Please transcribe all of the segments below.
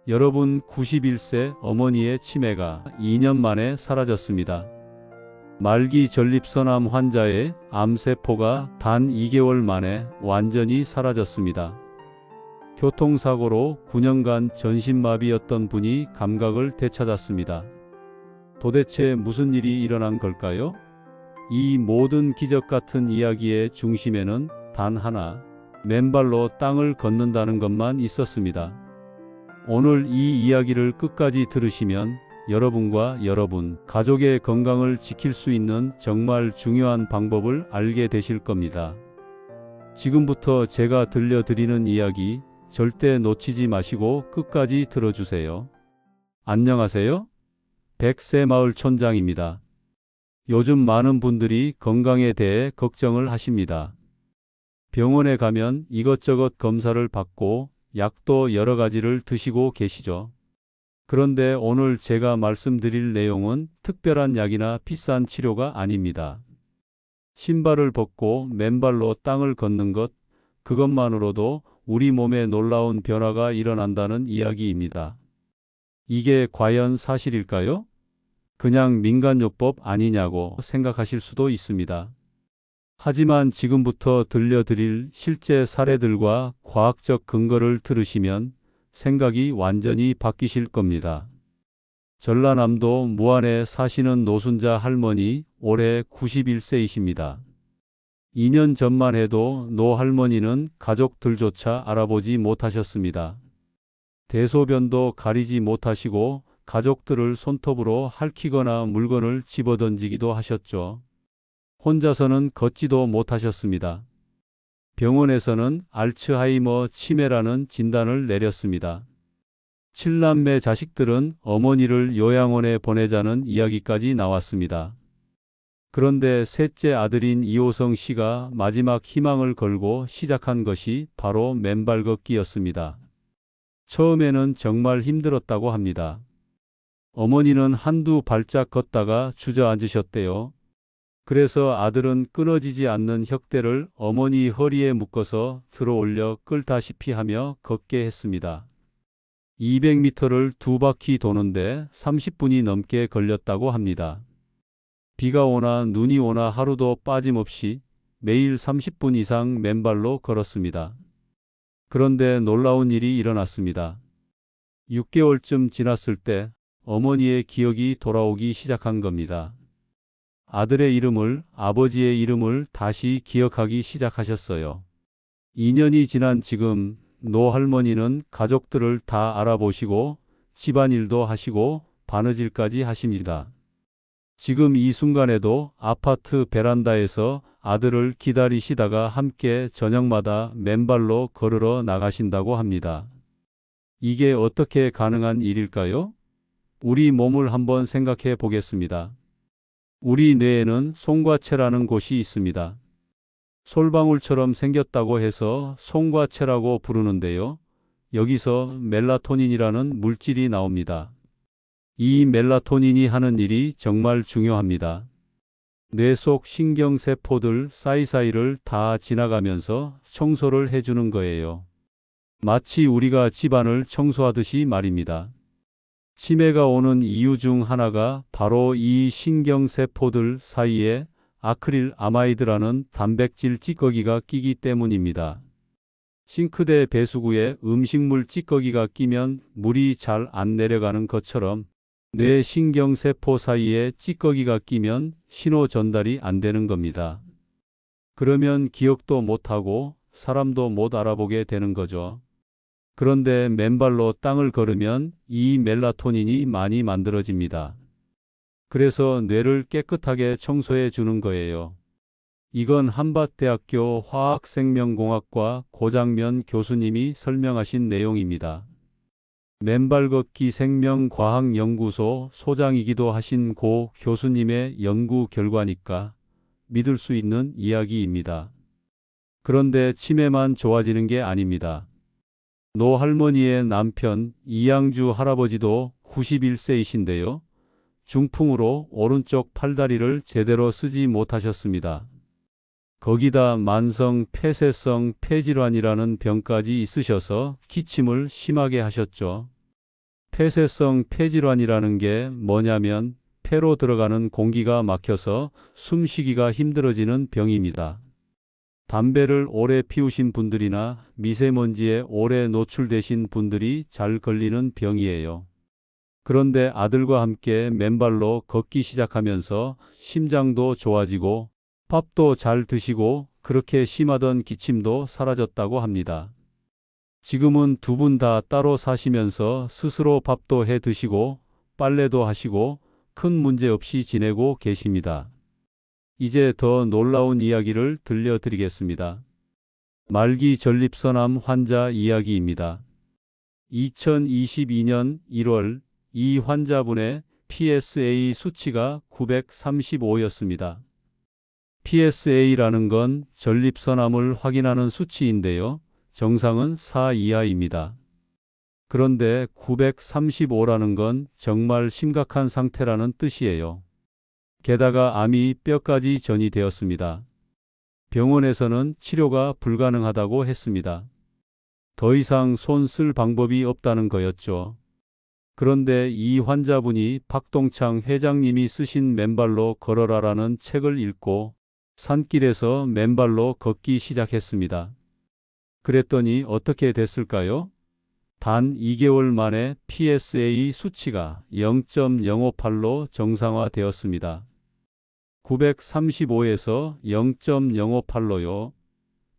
여러분, 91세 어머니의 치매가 2년 만에 사라졌습니다. 말기 전립선암 환자의 암세포가 단 2개월 만에 완전히 사라졌습니다. 교통사고로 9년간 전신마비였던 분이 감각을 되찾았습니다. 도대체 무슨 일이 일어난 걸까요? 이 모든 기적 같은 이야기의 중심에는 단 하나, 맨발로 땅을 걷는다는 것만 있었습니다. 오늘 이 이야기를 끝까지 들으시면 여러분과 여러분, 가족의 건강을 지킬 수 있는 정말 중요한 방법을 알게 되실 겁니다. 지금부터 제가 들려드리는 이야기 절대 놓치지 마시고 끝까지 들어주세요. 안녕하세요. 백세마을 촌장입니다. 요즘 많은 분들이 건강에 대해 걱정을 하십니다. 병원에 가면 이것저것 검사를 받고 약도 여러 가지를 드시고 계시죠. 그런데 오늘 제가 말씀드릴 내용은 특별한 약이나 비싼 치료가 아닙니다. 신발을 벗고 맨발로 땅을 걷는 것, 그것만으로도 우리 몸에 놀라운 변화가 일어난다는 이야기입니다. 이게 과연 사실일까요? 그냥 민간요법 아니냐고 생각하실 수도 있습니다. 하지만 지금부터 들려드릴 실제 사례들과 과학적 근거를 들으시면 생각이 완전히 바뀌실 겁니다. 전라남도 무안에 사시는 노순자 할머니, 올해 91세이십니다. 2년 전만 해도 노 할머니는 가족들조차 알아보지 못하셨습니다. 대소변도 가리지 못하시고 가족들을 손톱으로 핥히거나 물건을 집어던지기도 하셨죠. 혼자서는 걷지도 못하셨습니다. 병원에서는 알츠하이머 치매라는 진단을 내렸습니다. 7남매 자식들은 어머니를 요양원에 보내자는 이야기까지 나왔습니다. 그런데 셋째 아들인 이호성 씨가 마지막 희망을 걸고 시작한 것이 바로 맨발 걷기였습니다. 처음에는 정말 힘들었다고 합니다. 어머니는 한두 발짝 걷다가 주저앉으셨대요. 그래서 아들은 끊어지지 않는 혁대를 어머니 허리에 묶어서 들어올려 끌다시피 하며 걷게 했습니다. 200m를 2바퀴 도는데 30분이 넘게 걸렸다고 합니다. 비가 오나 눈이 오나 하루도 빠짐없이 매일 30분 이상 맨발로 걸었습니다. 그런데 놀라운 일이 일어났습니다. 6개월쯤 지났을 때 어머니의 기억이 돌아오기 시작한 겁니다. 아들의 이름을, 아버지의 이름을 다시 기억하기 시작하셨어요. 2년이 지난 지금 노 할머니는 가족들을 다 알아보시고 집안일도 하시고 바느질까지 하십니다. 지금 이 순간에도 아파트 베란다에서 아들을 기다리시다가 함께 저녁마다 맨발로 걸으러 나가신다고 합니다. 이게 어떻게 가능한 일일까요? 우리 몸을 한번 생각해 보겠습니다. 우리 뇌에는 송과체라는 곳이 있습니다. 솔방울처럼 생겼다고 해서 송과체라고 부르는데요. 여기서 멜라토닌이라는 물질이 나옵니다. 이 멜라토닌이 하는 일이 정말 중요합니다. 뇌 속 신경세포들 사이사이를 다 지나가면서 청소를 해주는 거예요. 마치 우리가 집안을 청소하듯이 말입니다. 치매가 오는 이유 중 하나가 바로 이 신경세포들 사이에 아크릴 아마이드라는 단백질 찌꺼기가 끼기 때문입니다. 싱크대 배수구에 음식물 찌꺼기가 끼면 물이 잘 안 내려가는 것처럼 뇌 신경세포 사이에 찌꺼기가 끼면 신호 전달이 안 되는 겁니다. 그러면 기억도 못하고 사람도 못 알아보게 되는 거죠. 그런데 맨발로 땅을 걸으면 이 멜라토닌이 많이 만들어집니다. 그래서 뇌를 깨끗하게 청소해 주는 거예요. 이건 한밭대학교 화학생명공학과 고장면 교수님이 설명하신 내용입니다. 맨발 걷기 생명과학연구소 소장이기도 하신 고 교수님의 연구 결과니까 믿을 수 있는 이야기입니다. 그런데 치매만 좋아지는 게 아닙니다. 노 할머니의 남편 이양주 할아버지도 91세이신데요. 중풍으로 오른쪽 팔다리를 제대로 쓰지 못하셨습니다. 거기다 만성 폐쇄성 폐질환이라는 병까지 있으셔서 기침을 심하게 하셨죠. 폐쇄성 폐질환이라는 게 뭐냐면 폐로 들어가는 공기가 막혀서 숨쉬기가 힘들어지는 병입니다. 담배를 오래 피우신 분들이나 미세먼지에 오래 노출되신 분들이 잘 걸리는 병이에요. 그런데 아들과 함께 맨발로 걷기 시작하면서 심장도 좋아지고 밥도 잘 드시고 그렇게 심하던 기침도 사라졌다고 합니다. 지금은 두 분 다 따로 사시면서 스스로 밥도 해 드시고 빨래도 하시고 큰 문제 없이 지내고 계십니다. 이제 더 놀라운 이야기를 들려드리겠습니다. 말기 전립선암 환자 이야기입니다. 2022년 1월 이 환자분의 PSA 수치가 935였습니다. PSA라는 건 전립선암을 확인하는 수치인데요. 정상은 4 이하입니다. 그런데 935라는 건 정말 심각한 상태라는 뜻이에요. 게다가 암이 뼈까지 전이되었습니다. 병원에서는 치료가 불가능하다고 했습니다. 더 이상 손 쓸 방법이 없다는 거였죠. 그런데 이 환자분이 박동창 회장님이 쓰신 맨발로 걸어라라는 책을 읽고 산길에서 맨발로 걷기 시작했습니다. 그랬더니 어떻게 됐을까요? 단 2개월 만에 PSA 수치가 0.058로 정상화되었습니다. 935에서 0.058로요.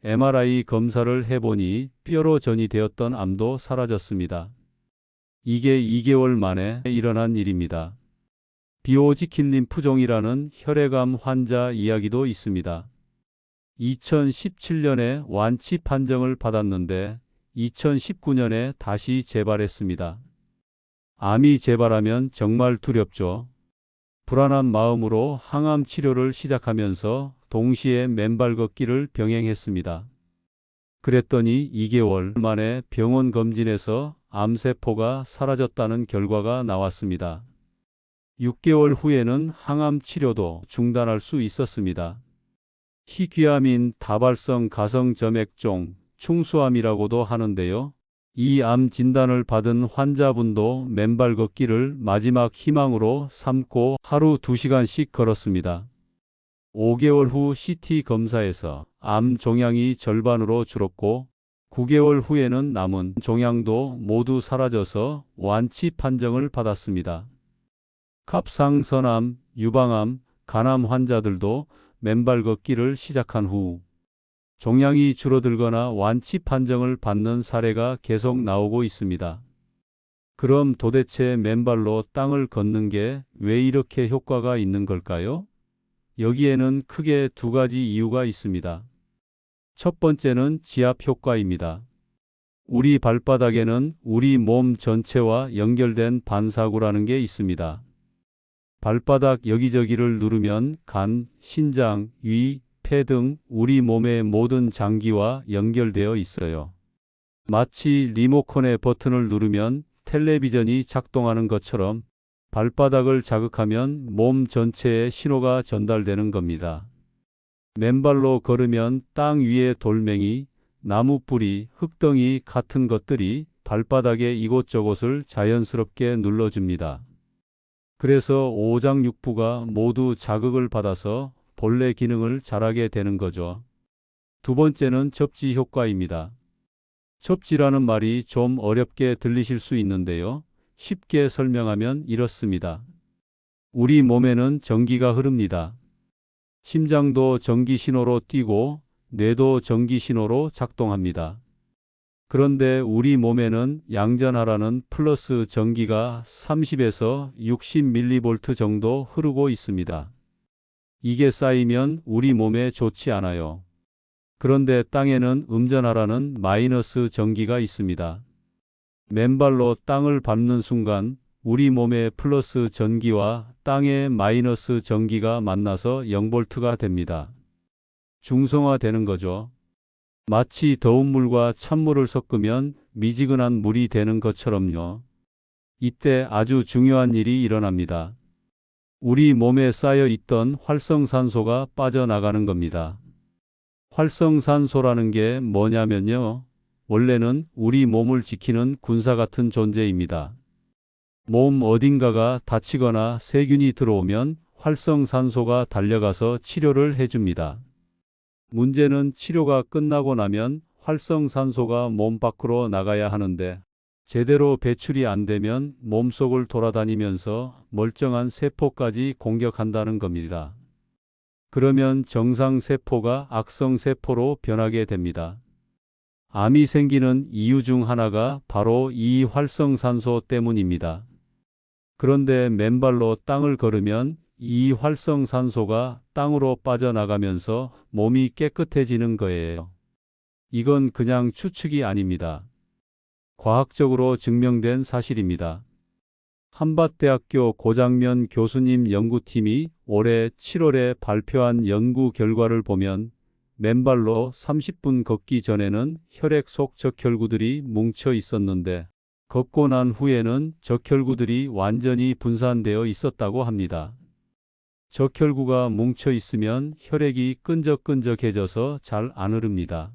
MRI 검사를 해보니 뼈로 전이되었던 암도 사라졌습니다. 이게 2개월 만에 일어난 일입니다. 비오지킨 림프종이라는 혈액암 환자 이야기도 있습니다. 2017년에 완치 판정을 받았는데 2019년에 다시 재발했습니다. 암이 재발하면 정말 두렵죠. 불안한 마음으로 항암 치료를 시작하면서 동시에 맨발 걷기를 병행했습니다. 그랬더니 2개월 만에 병원 검진에서 암세포가 사라졌다는 결과가 나왔습니다. 6개월 후에는 항암 치료도 중단할 수 있었습니다. 희귀암인 다발성 가성점액종 충수암이라고도 하는데요. 이 암 진단을 받은 환자분도 맨발 걷기를 마지막 희망으로 삼고 하루 2시간씩 걸었습니다. 5개월 후 CT 검사에서 암 종양이 절반으로 줄었고 9개월 후에는 남은 종양도 모두 사라져서 완치 판정을 받았습니다. 갑상선암, 유방암, 간암 환자들도 맨발 걷기를 시작한 후 종양이 줄어들거나 완치 판정을 받는 사례가 계속 나오고 있습니다. 그럼 도대체 맨발로 땅을 걷는 게 왜 이렇게 효과가 있는 걸까요? 여기에는 크게 두 가지 이유가 있습니다. 첫 번째는 지압 효과입니다. 우리 발바닥에는 우리 몸 전체와 연결된 반사구라는 게 있습니다. 발바닥 여기저기를 누르면 간, 신장, 위, 폐 등 우리 몸의 모든 장기와 연결되어 있어요. 마치 리모컨의 버튼을 누르면 텔레비전이 작동하는 것처럼 발바닥을 자극하면 몸 전체에 신호가 전달되는 겁니다. 맨발로 걸으면 땅 위의 돌멩이, 나무 뿌리, 흙덩이 같은 것들이 발바닥의 이곳저곳을 자연스럽게 눌러줍니다. 그래서 오장육부가 모두 자극을 받아서 본래 기능을 잘하게 되는 거죠. 두 번째는 접지 효과입니다. 접지라는 말이 좀 어렵게 들리실 수 있는데요. 쉽게 설명하면 이렇습니다. 우리 몸에는 전기가 흐릅니다. 심장도 전기 신호로 뛰고 뇌도 전기 신호로 작동합니다. 그런데 우리 몸에는 양전하라는 플러스 전기가 30에서 60mV 정도 흐르고 있습니다. 이게 쌓이면 우리 몸에 좋지 않아요. 그런데 땅에는 음전하라는 마이너스 전기가 있습니다. 맨발로 땅을 밟는 순간 우리 몸의 플러스 전기와 땅의 마이너스 전기가 만나서 0V가 됩니다. 중성화되는 거죠. 마치 더운 물과 찬물을 섞으면 미지근한 물이 되는 것처럼요. 이때 아주 중요한 일이 일어납니다. 우리 몸에 쌓여 있던 활성산소가 빠져나가는 겁니다. 활성산소라는 게 뭐냐면요. 원래는 우리 몸을 지키는 군사 같은 존재입니다. 몸 어딘가가 다치거나 세균이 들어오면 활성산소가 달려가서 치료를 해줍니다. 문제는 치료가 끝나고 나면 활성산소가 몸 밖으로 나가야 하는데 제대로 배출이 안 되면 몸속을 돌아다니면서 멀쩡한 세포까지 공격한다는 겁니다. 그러면 정상 세포가 악성 세포로 변하게 됩니다. 암이 생기는 이유 중 하나가 바로 이 활성산소 때문입니다. 그런데 맨발로 땅을 걸으면 이 활성산소가 땅으로 빠져나가면서 몸이 깨끗해지는 거예요. 이건 그냥 추측이 아닙니다. 과학적으로 증명된 사실입니다. 한밭대학교 고장면 교수님 연구팀이 올해 7월에 발표한 연구 결과를 보면 맨발로 30분 걷기 전에는 혈액 속 적혈구들이 뭉쳐 있었는데 걷고 난 후에는 적혈구들이 완전히 분산되어 있었다고 합니다. 적혈구가 뭉쳐 있으면 혈액이 끈적끈적해져서 잘 안 흐릅니다.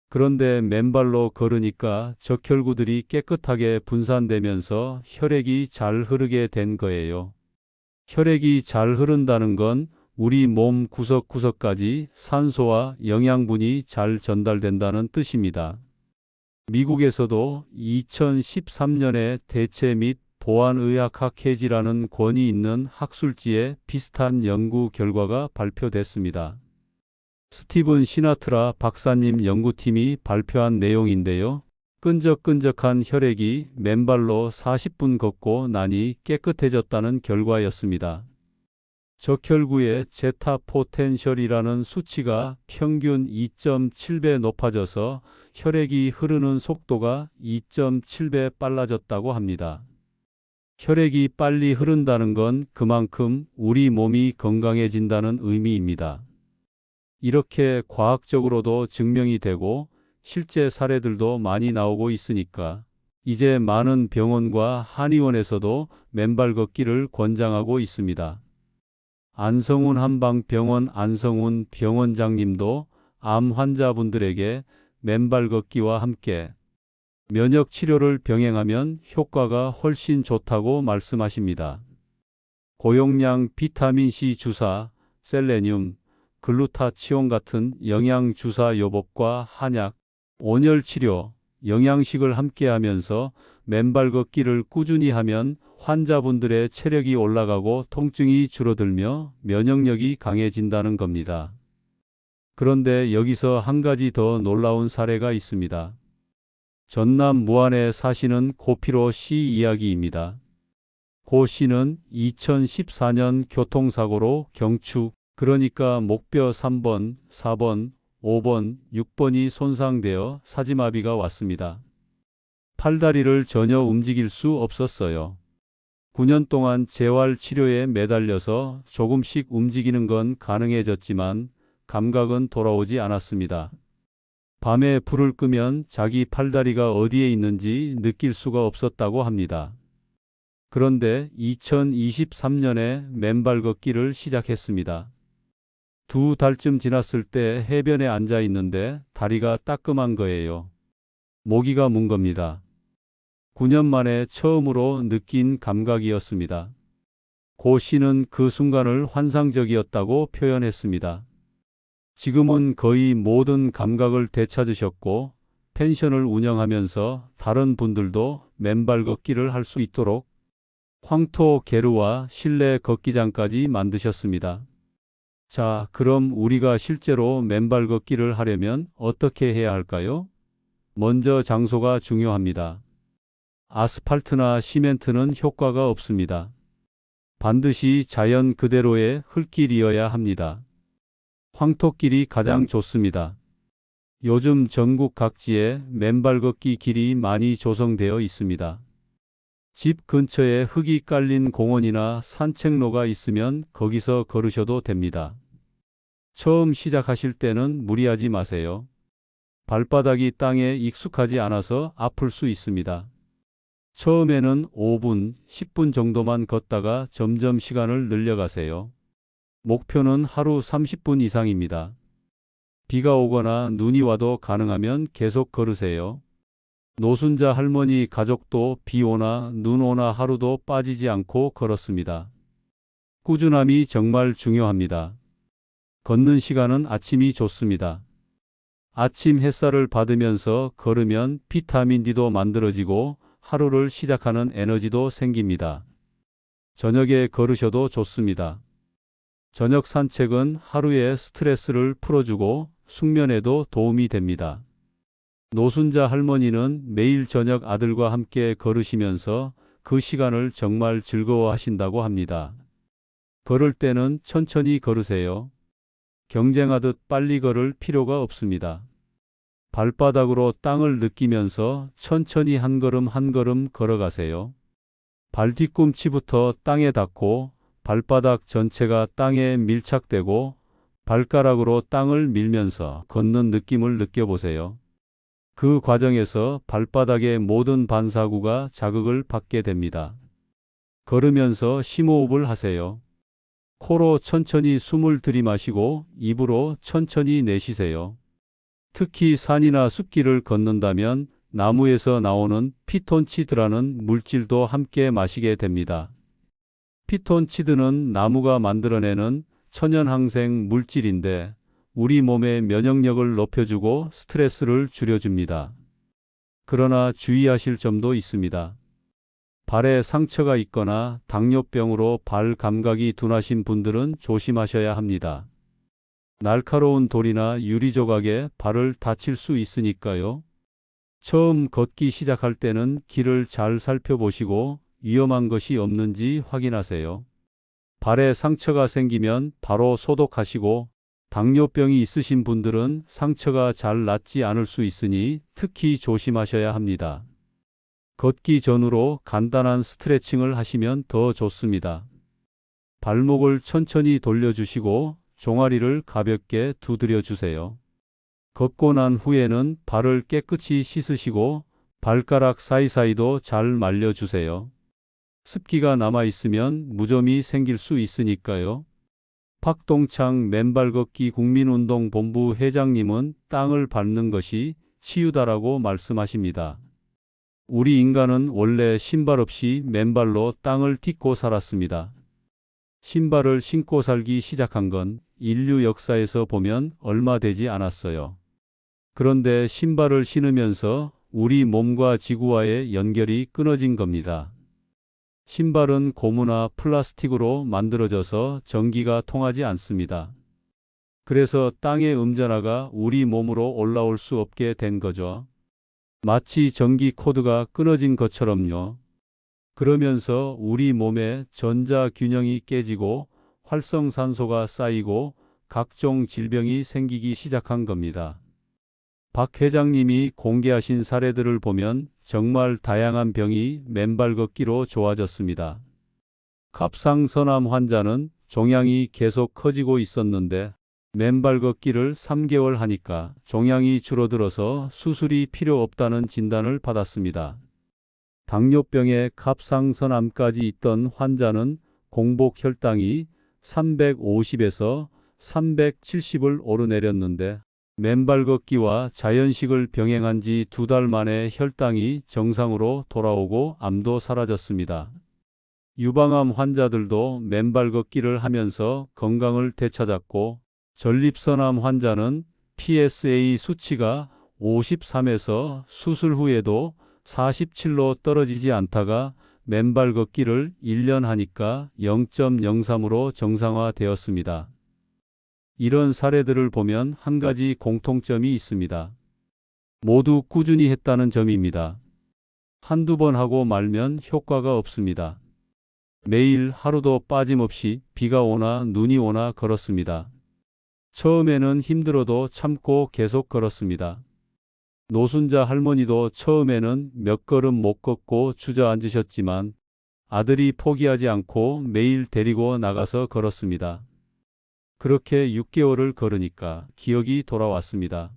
그런데 맨발로 걸으니까 적혈구들이 깨끗하게 분산되면서 혈액이 잘 흐르게 된 거예요. 혈액이 잘 흐른다는 건 우리 몸 구석구석까지 산소와 영양분이 잘 전달된다는 뜻입니다. 미국에서도 2013년에 대체 및 보안의학학 해지라는 권위 있는 학술지에 비슷한 연구 결과가 발표됐습니다. 스티븐 시나트라 박사님 연구팀이 발표한 내용인데요. 끈적끈적한 혈액이 맨발로 40분 걷고 나니 깨끗해졌다는 결과였습니다. 적혈구의 제타 포텐셜이라는 수치가 평균 2.7배 높아져서 혈액이 흐르는 속도가 2.7배 빨라졌다고 합니다. 혈액이 빨리 흐른다는 건 그만큼 우리 몸이 건강해진다는 의미입니다. 이렇게 과학적으로도 증명이 되고 실제 사례들도 많이 나오고 있으니까 이제 많은 병원과 한의원에서도 맨발 걷기를 권장하고 있습니다. 안성훈 한방병원 안성훈 병원장님도 암 환자분들에게 맨발 걷기와 함께 면역 치료를 병행하면 효과가 훨씬 좋다고 말씀하십니다. 고용량 비타민C 주사, 셀레늄, 글루타치온 같은 영양 주사 요법과 한약, 온열 치료, 영양식을 함께 하면서 맨발 걷기를 꾸준히 하면 환자분들의 체력이 올라가고 통증이 줄어들며 면역력이 강해진다는 겁니다. 그런데 여기서 한 가지 더 놀라운 사례가 있습니다. 전남 무안에 사시는 고피로 씨 이야기입니다. 고 씨는 2014년 교통사고로 경축, 그러니까 목뼈 3번, 4번, 5번, 6번이 손상되어 사지마비가 왔습니다. 팔다리를 전혀 움직일 수 없었어요. 9년 동안 재활치료에 매달려서 조금씩 움직이는 건 가능해졌지만 감각은 돌아오지 않았습니다. 밤에 불을 끄면 자기 팔다리가 어디에 있는지 느낄 수가 없었다고 합니다. 그런데 2023년에 맨발 걷기를 시작했습니다. 2달쯤 지났을 때 해변에 앉아 있는데 다리가 따끔한 거예요. 모기가 문 겁니다. 9년 만에 처음으로 느낀 감각이었습니다. 고 씨는 그 순간을 환상적이었다고 표현했습니다. 지금은 거의 모든 감각을 되찾으셨고 펜션을 운영하면서 다른 분들도 맨발 걷기를 할 수 있도록 황토 게루와 실내 걷기장까지 만드셨습니다. 자, 그럼 우리가 실제로 맨발 걷기를 하려면 어떻게 해야 할까요? 먼저 장소가 중요합니다. 아스팔트나 시멘트는 효과가 없습니다. 반드시 자연 그대로의 흙길이어야 합니다. 황토길이 가장 좋습니다. 요즘 전국 각지에 맨발 걷기 길이 많이 조성되어 있습니다. 집 근처에 흙이 깔린 공원이나 산책로가 있으면 거기서 걸으셔도 됩니다. 처음 시작하실 때는 무리하지 마세요. 발바닥이 땅에 익숙하지 않아서 아플 수 있습니다. 처음에는 5분, 10분 정도만 걷다가 점점 시간을 늘려가세요. 목표는 하루 30분 이상입니다. 비가 오거나 눈이 와도 가능하면 계속 걸으세요. 노순자 할머니 가족도 비 오나 눈 오나 하루도 빠지지 않고 걸었습니다. 꾸준함이 정말 중요합니다. 걷는 시간은 아침이 좋습니다. 아침 햇살을 받으면서 걸으면 비타민 D도 만들어지고 하루를 시작하는 에너지도 생깁니다. 저녁에 걸으셔도 좋습니다. 저녁 산책은 하루의 스트레스를 풀어주고 숙면에도 도움이 됩니다. 노순자 할머니는 매일 저녁 아들과 함께 걸으시면서 그 시간을 정말 즐거워하신다고 합니다. 걸을 때는 천천히 걸으세요. 경쟁하듯 빨리 걸을 필요가 없습니다. 발바닥으로 땅을 느끼면서 천천히 한 걸음 한 걸음 걸어가세요. 발 뒤꿈치부터 땅에 닿고 발바닥 전체가 땅에 밀착되고 발가락으로 땅을 밀면서 걷는 느낌을 느껴보세요. 그 과정에서 발바닥의 모든 반사구가 자극을 받게 됩니다. 걸으면서 심호흡을 하세요. 코로 천천히 숨을 들이마시고 입으로 천천히 내쉬세요. 특히 산이나 숲길을 걷는다면 나무에서 나오는 피톤치드라는 물질도 함께 마시게 됩니다. 피톤치드는 나무가 만들어내는 천연항생 물질인데 우리 몸의 면역력을 높여주고 스트레스를 줄여줍니다. 그러나 주의하실 점도 있습니다. 발에 상처가 있거나 당뇨병으로 발 감각이 둔하신 분들은 조심하셔야 합니다. 날카로운 돌이나 유리 조각에 발을 다칠 수 있으니까요. 처음 걷기 시작할 때는 길을 잘 살펴보시고 위험한 것이 없는지 확인하세요. 발에 상처가 생기면 바로 소독하시고 당뇨병이 있으신 분들은 상처가 잘 낫지 않을 수 있으니 특히 조심하셔야 합니다. 걷기 전후로 간단한 스트레칭을 하시면 더 좋습니다. 발목을 천천히 돌려주시고 종아리를 가볍게 두드려 주세요. 걷고 난 후에는 발을 깨끗이 씻으시고 발가락 사이사이도 잘 말려주세요. 습기가 남아있으면 무좀이 생길 수 있으니까요. 박동창 맨발걷기 국민운동본부 회장님은 땅을 밟는 것이 치유다라고 말씀하십니다. 우리 인간은 원래 신발 없이 맨발로 땅을 딛고 살았습니다. 신발을 신고 살기 시작한 건 인류 역사에서 보면 얼마 되지 않았어요. 그런데 신발을 신으면서 우리 몸과 지구와의 연결이 끊어진 겁니다. 신발은 고무나 플라스틱으로 만들어져서 전기가 통하지 않습니다. 그래서 땅의 음전화가 우리 몸으로 올라올 수 없게 된 거죠. 마치 전기 코드가 끊어진 것처럼요. 그러면서 우리 몸의 전자 균형이 깨지고 활성산소가 쌓이고 각종 질병이 생기기 시작한 겁니다. 박 회장님이 공개하신 사례들을 보면 정말 다양한 병이 맨발 걷기로 좋아졌습니다. 갑상선암 환자는 종양이 계속 커지고 있었는데 맨발 걷기를 3개월 하니까 종양이 줄어들어서 수술이 필요 없다는 진단을 받았습니다. 당뇨병에 갑상선암까지 있던 환자는 공복 혈당이 350에서 370을 오르내렸는데 맨발 걷기와 자연식을 병행한 지 2달 만에 혈당이 정상으로 돌아오고 암도 사라졌습니다. 유방암 환자들도 맨발 걷기를 하면서 건강을 되찾았고 전립선암 환자는 PSA 수치가 53에서 수술 후에도 47로 떨어지지 않다가 맨발 걷기를 1년 하니까 0.03으로 정상화되었습니다. 이런 사례들을 보면 한 가지 공통점이 있습니다. 모두 꾸준히 했다는 점입니다. 한두 번 하고 말면 효과가 없습니다. 매일 하루도 빠짐없이 비가 오나 눈이 오나 걸었습니다. 처음에는 힘들어도 참고 계속 걸었습니다. 노순자 할머니도 처음에는 몇 걸음 못 걷고 주저앉으셨지만 아들이 포기하지 않고 매일 데리고 나가서 걸었습니다. 그렇게 6개월을 걸으니까 기억이 돌아왔습니다.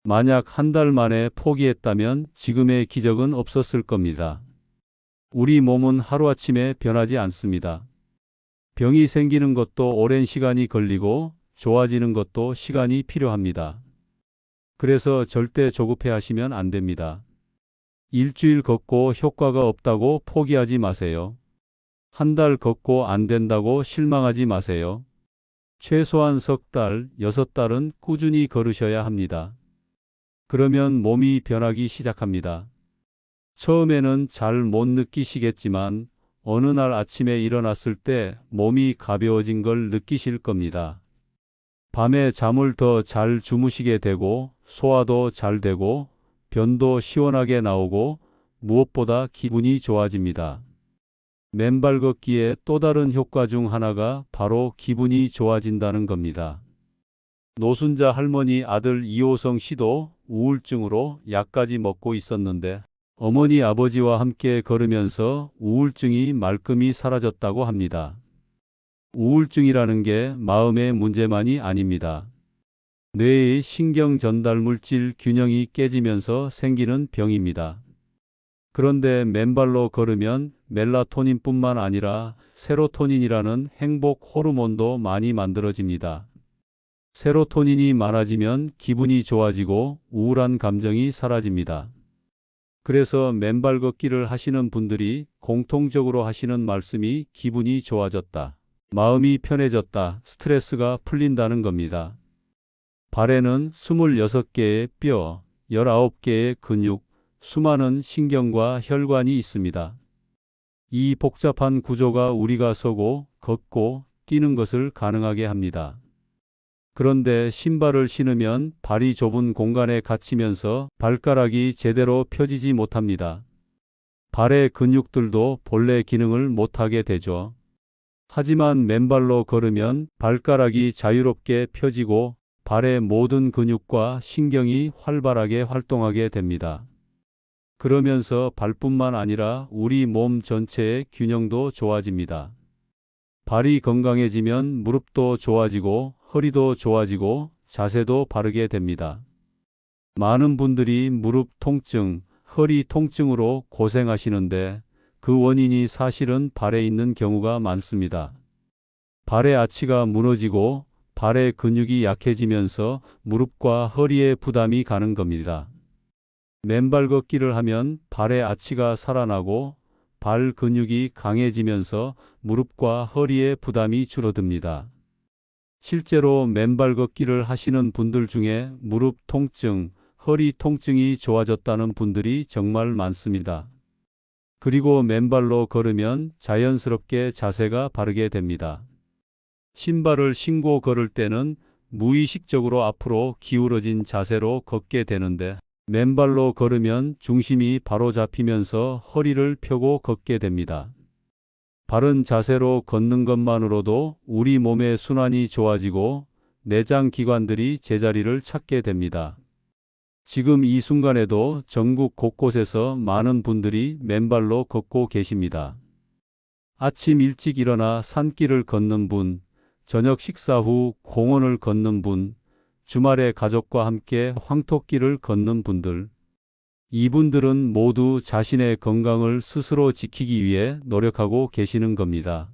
만약 한 달 만에 포기했다면 지금의 기적은 없었을 겁니다. 우리 몸은 하루아침에 변하지 않습니다. 병이 생기는 것도 오랜 시간이 걸리고 좋아지는 것도 시간이 필요합니다. 그래서 절대 조급해 하시면 안 됩니다. 일주일 걷고 효과가 없다고 포기하지 마세요. 한 달 걷고 안 된다고 실망하지 마세요. 최소한 석 달, 6달은 꾸준히 걸으셔야 합니다. 그러면 몸이 변하기 시작합니다. 처음에는 잘 못 느끼시겠지만 어느 날 아침에 일어났을 때 몸이 가벼워진 걸 느끼실 겁니다. 밤에 잠을 더 잘 주무시게 되고 소화도 잘 되고 변도 시원하게 나오고 무엇보다 기분이 좋아집니다. 맨발 걷기의 또 다른 효과 중 하나가 바로 기분이 좋아진다는 겁니다. 노순자 할머니 아들 이호성 씨도 우울증으로 약까지 먹고 있었는데 어머니 아버지와 함께 걸으면서 우울증이 말끔히 사라졌다고 합니다. 우울증이라는 게 마음의 문제만이 아닙니다. 뇌의 신경 전달 물질 균형이 깨지면서 생기는 병입니다. 그런데 맨발로 걸으면 멜라토닌뿐만 아니라 세로토닌이라는 행복 호르몬도 많이 만들어집니다. 세로토닌이 많아지면 기분이 좋아지고 우울한 감정이 사라집니다. 그래서 맨발 걷기를 하시는 분들이 공통적으로 하시는 말씀이 기분이 좋아졌다, 마음이 편해졌다, 스트레스가 풀린다는 겁니다. 발에는 26개의 뼈, 19개의 근육, 수많은 신경과 혈관이 있습니다. 이 복잡한 구조가 우리가 서고 걷고 뛰는 것을 가능하게 합니다. 그런데 신발을 신으면 발이 좁은 공간에 갇히면서 발가락이 제대로 펴지지 못합니다. 발의 근육들도 본래 기능을 못하게 되죠. 하지만 맨발로 걸으면 발가락이 자유롭게 펴지고 발의 모든 근육과 신경이 활발하게 활동하게 됩니다. 그러면서 발뿐만 아니라 우리 몸 전체의 균형도 좋아집니다. 발이 건강해지면 무릎도 좋아지고 허리도 좋아지고 자세도 바르게 됩니다. 많은 분들이 무릎 통증, 허리 통증으로 고생하시는데 그 원인이 사실은 발에 있는 경우가 많습니다. 발의 아치가 무너지고 발의 근육이 약해지면서 무릎과 허리에 부담이 가는 겁니다. 맨발 걷기를 하면 발의 아치가 살아나고 발 근육이 강해지면서 무릎과 허리의 부담이 줄어듭니다. 실제로 맨발 걷기를 하시는 분들 중에 무릎 통증, 허리 통증이 좋아졌다는 분들이 정말 많습니다. 그리고 맨발로 걸으면 자연스럽게 자세가 바르게 됩니다. 신발을 신고 걸을 때는 무의식적으로 앞으로 기울어진 자세로 걷게 되는데 맨발로 걸으면 중심이 바로 잡히면서 허리를 펴고 걷게 됩니다. 바른 자세로 걷는 것만으로도 우리 몸의 순환이 좋아지고 내장 기관들이 제자리를 찾게 됩니다. 지금 이 순간에도 전국 곳곳에서 많은 분들이 맨발로 걷고 계십니다. 아침 일찍 일어나 산길을 걷는 분, 저녁 식사 후 공원을 걷는 분, 주말에 가족과 함께 황토길을 걷는 분들, 이분들은 모두 자신의 건강을 스스로 지키기 위해 노력하고 계시는 겁니다.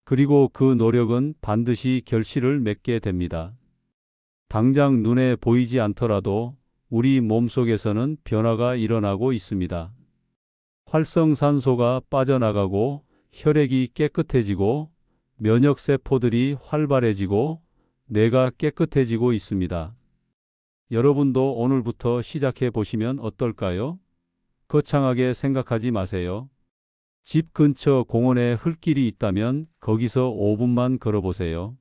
그리고 그 노력은 반드시 결실을 맺게 됩니다. 당장 눈에 보이지 않더라도 우리 몸속에서는 변화가 일어나고 있습니다. 활성산소가 빠져나가고 혈액이 깨끗해지고 면역세포들이 활발해지고 뇌가 깨끗해지고 있습니다. 여러분도 오늘부터 시작해 보시면 어떨까요? 거창하게 생각하지 마세요. 집 근처 공원에 흙길이 있다면 거기서 5분만 걸어보세요.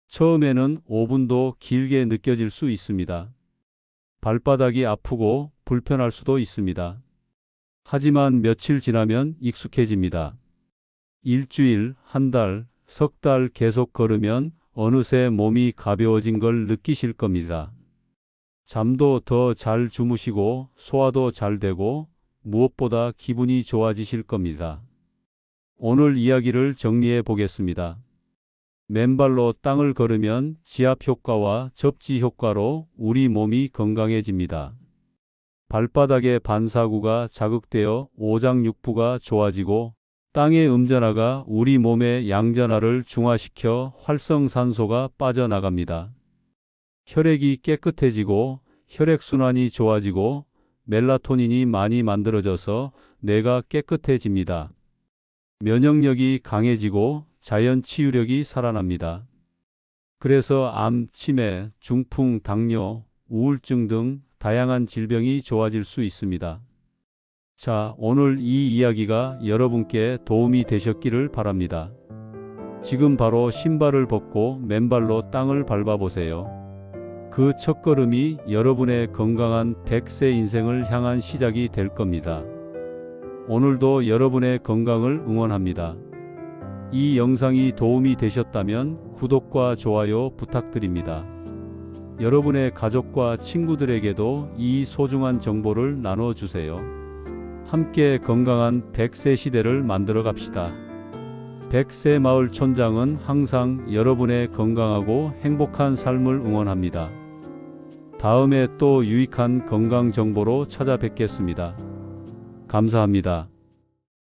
처음에는 5분도 길게 느껴질 수 있습니다. 발바닥이 아프고 불편할 수도 있습니다. 하지만 며칠 지나면 익숙해집니다. 일주일, 한 달, 석 달 계속 걸으면 어느새 몸이 가벼워진 걸 느끼실 겁니다. 잠도 더 잘 주무시고 소화도 잘 되고 무엇보다 기분이 좋아지실 겁니다. 오늘 이야기를 정리해 보겠습니다. 맨발로 땅을 걸으면 지압 효과와 접지 효과로 우리 몸이 건강해집니다. 발바닥의 반사구가 자극되어 오장육부가 좋아지고 땅의 음전화가 우리 몸의 양전화를 중화시켜 활성산소가 빠져나갑니다. 혈액이 깨끗해지고 혈액순환이 좋아지고 멜라토닌이 많이 만들어져서 뇌가 깨끗해집니다. 면역력이 강해지고 자연 치유력이 살아납니다. 그래서 암, 치매, 중풍, 당뇨, 우울증 등 다양한 질병이 좋아질 수 있습니다. 자, 오늘 이 이야기가 여러분께 도움이 되셨기를 바랍니다. 지금 바로 신발을 벗고 맨발로 땅을 밟아보세요. 그 첫걸음이 여러분의 건강한 100세 인생을 향한 시작이 될 겁니다. 오늘도 여러분의 건강을 응원합니다. 이 영상이 도움이 되셨다면 구독과 좋아요 부탁드립니다. 여러분의 가족과 친구들에게도 이 소중한 정보를 나눠주세요. 함께 건강한 100세 시대를 만들어 갑시다. 100세 마을 촌장은 항상 여러분의 건강하고 행복한 삶을 응원합니다. 다음에 또 유익한 건강 정보로 찾아뵙겠습니다. 감사합니다.